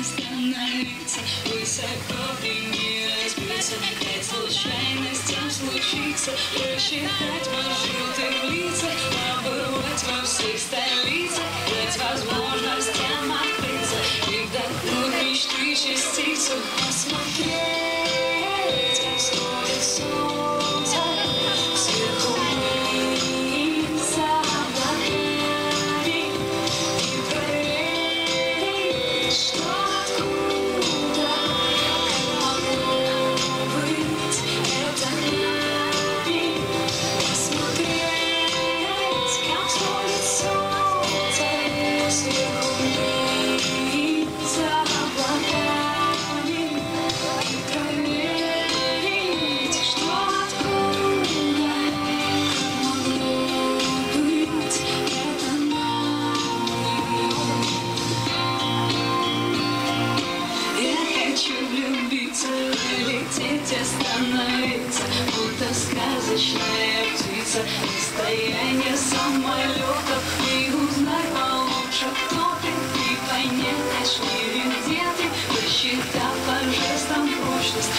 остановиться, высоко и не разбиться, дать случайностям случиться, просчитать маршруты в лицах, побывать во всех столицах, дать возможностям открыться и вдохнуть мечты частицу, посмотреть, как сходит солнце сверху вниз за облаками и проверить, что откуда могло быть это нами. Посмотреть, как сходит солнце сверху вниз за облаками и проверить, что откуда могло быть это нами. Я хочу влюбиться, полететь, остановиться, будто сказочная птица, расстояние самолетов, и узнать получше, кто ты, и понять, точнее, где ты, посчитав по жестам прочность.